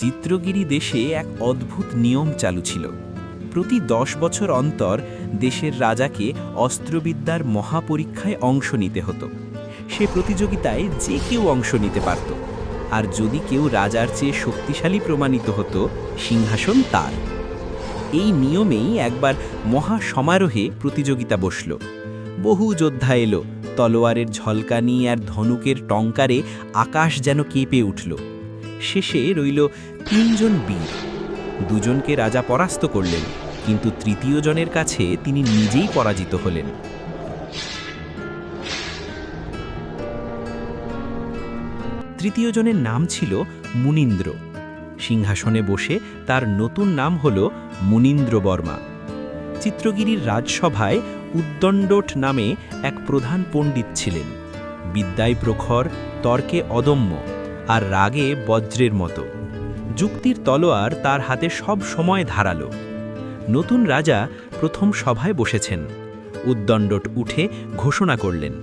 চিত্রগিরি দেশে এক অদ্ভুত নিয়ম চালু ছিল। প্রতি 10 বছর অন্তর দেশের রাজাকে অস্ত্রবিদ্যার মহাপরীক্ষায় অংশ নিতে হতো। সে প্রতিযোগিতায় যে কেউ অংশ নিতে পারত, আর যদি কেউ রাজার চেয়ে শক্তিশালী প্রমাণিত হতো, সিংহাসন তার। এই নিয়মেই একবার মহা সমারোহে প্রতিযোগিতা বসল। বহু যোদ্ধা এলো, তলোয়ারের ঝলকানি আর ধনুকের টঙ্কারে আকাশ যেন কেঁপে উঠল। শেষে রইল 3 জন বীর। 2 জনকে রাজা পরাস্ত করলেন, কিন্তু তৃতীয় জনের কাছে তিনি নিজেই পরাজিত হলেন। তৃতীয় জনের নাম ছিল মুনীন্দ্র। সিংহাসনে বসে তার নতুন নাম হল মুনীন্দ্রবর্মা। চিত্রগিরির রাজসভায় উদ্দণ্ডট নামে এক প্রধান পণ্ডিত ছিলেন। বিদ্যায় প্রখর, তর্কে অদম্য, আর রাগে বজ্রের মতো। যুক্তির তলোয়ার তার হাতে সব সময় ধারালো। নতুন রাজা প্রথম সভায় বসেছেন। উদ্দণ্ডট উঠে ঘোষণা করলেন,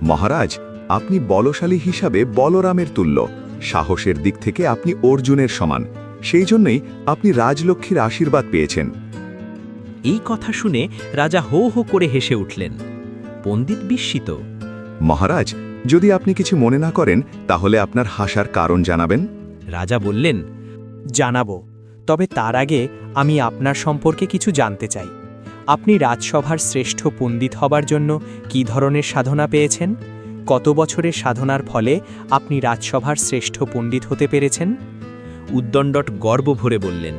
মহারাজ, আপনি বলশালী হিসাবে বলরামের তুল্য। সাহসের দিক থেকে আপনি অর্জুনের সমান। সেই জন্যই আপনি রাজলক্ষ্মীর আশীর্বাদ পেয়েছেন। এই কথা শুনে রাজা হো হো করে হেসে উঠলেন। পণ্ডিত বিস্মিত। মহারাজ, যদি আপনি কিছু মনে না করেন তাহলে আপনার হাসার কারণ জানাবেন। রাজা বললেন, জানাবো, তবে তার আগে আমি আপনার সম্পর্কে কিছু জানতে চাই। আপনি রাজসভার শ্রেষ্ঠ পণ্ডিত হবার জন্য কী ধরনের সাধনা পেয়েছেন? কত বছরের সাধনার ফলে আপনি রাজসভার শ্রেষ্ঠ পণ্ডিত হতে পেরেছেন? উদ্দণ্ডট গর্ব ভরে বললেন,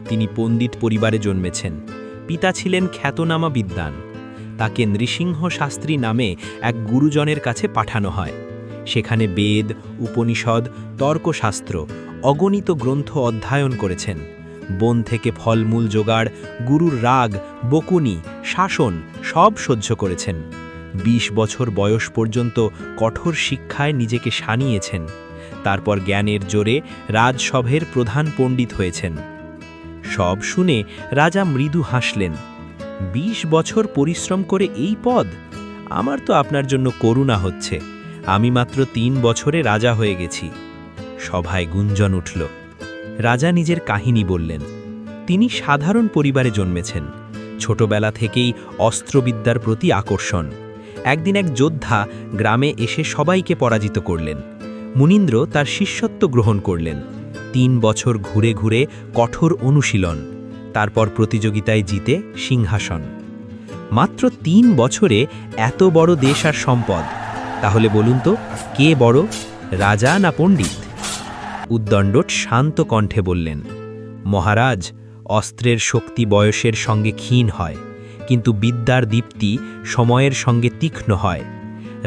তিনি পণ্ডিত পরিবারে জন্মেছেন। পিতা ছিলেন খ্যাতনামা বিদ্বান। তাকে নৃসিংহ শাস্ত্রী নামে এক গুরুজনের কাছে পাঠানো হয়। সেখানে বেদ, উপনিষদ, তর্কশাস্ত্র, অগণিত গ্রন্থ অধ্যয়ন করেছেন। বন থেকে ফলমূল জোগাড়, গুরুর রাগ, বকুনি, শাসন সব সহ্য করেছেন। 20 বছর বয়স পর্যন্ত কঠোর শিক্ষায় নিজেকে শানিয়েছেন। তারপর জ্ঞানের জোরে রাজসভের প্রধান পণ্ডিত হয়েছেন। সব শুনে রাজা মৃদু হাসলেন। 20 বছর পরিশ্রম করে এই পদ? আমার তো আপনার জন্য করুণা হচ্ছে। আমি মাত্র 3 বছরে রাজা হয়ে গেছি। সভায় গুঞ্জন উঠল। রাজা নিজের কাহিনী বললেন। তিনি সাধারণ পরিবারে জন্মেছেন। ছোটবেলা থেকেই অস্ত্রবিদ্যার প্রতি আকর্ষণ। একদিন এক যোদ্ধা গ্রামে এসে সবাইকে পরাজিত করলেন। মুনীন্দ্র তার শিষ্যত্ব গ্রহণ করলেন। 3 বছর ঘুরে ঘুরে কঠোর অনুশীলন, তারপর প্রতিযোগিতায় জিতে সিংহাসন। মাত্র 3 বছরে এত বড় দেশ আর সম্পদ। তাহলে বলুন তো, কে বড়, রাজা না পণ্ডিত? উদ্দণ্ডট শান্ত কণ্ঠে বললেন, মহারাজ, অস্ত্রের শক্তি বয়সের সঙ্গে ক্ষীণ হয়, কিন্তু বিদ্যার দীপ্তি সময়ের সঙ্গে তীক্ষ্ণ হয়।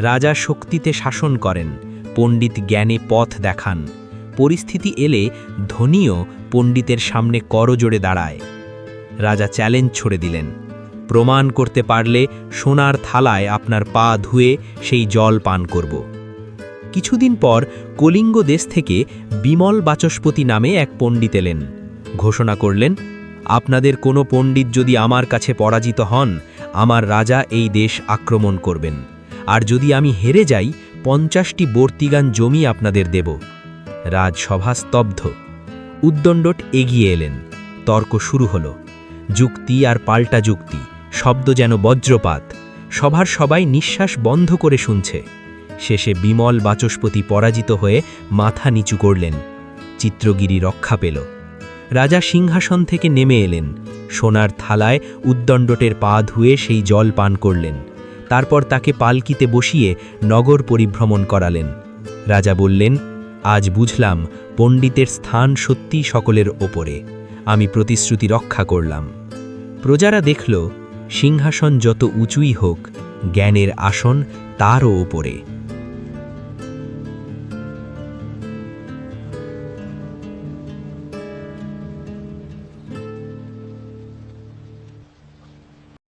রাজা শক্তিতে শাসন করেন, পণ্ডিত জ্ঞানে পথ দেখান। পরিস্থিতি এলে ধনীও পণ্ডিতের সামনে করজোড়ে দাঁড়ায়। রাজা চ্যালেঞ্জ ছড়ে দিলেন, প্রমাণ করতে পারলে সোনার থালায় আপনার পা ধুয়ে সেই জল পান করব। কিছুদিন পর কলিঙ্গ দেশ থেকে বিমল বাচস্পতি নামে এক পণ্ডিত এলেন। ঘোষণা করলেন, আপনাদের কোনো পণ্ডিত যদি আমার কাছে পরাজিত হন, আমার রাজা এই দেশ আক্রমণ করবেন, আর যদি আমি হেরে যাই 50টি বর্তিগান জমি আপনাদের দেব। রাজসভা স্তব্ধ। উদ্দণ্ডট এগিয়ে এলেন। তর্ক শুরু হল। যুক্তি আর পাল্টা যুক্তি, শব্দ যেন বজ্রপাত। সভার সবাই নিঃশ্বাস বন্ধ করে শুনছে। শেষে বিমল বাচস্পতি পরাজিত হয়ে মাথা নিচু করলেন। চিত্রগিরি রক্ষা পেল। রাজা সিংহাসন থেকে নেমে এলেন। সোনার থালায় উদ্দণ্ডটের পা ধুয়ে সেই জল পান করলেন। তারপর তাকে পালকিতে বসিয়ে নগর পরিভ্রমণ করালেন। রাজা বললেন, আজ বুঝলাম পণ্ডিতের স্থান সত্যিই সকলের ওপরে। আমি প্রতিশ্রুতি রক্ষা করলাম। প্রজারা দেখল, সিংহাসন যত উঁচুই হোক, জ্ঞানের আসন তারও ওপরে।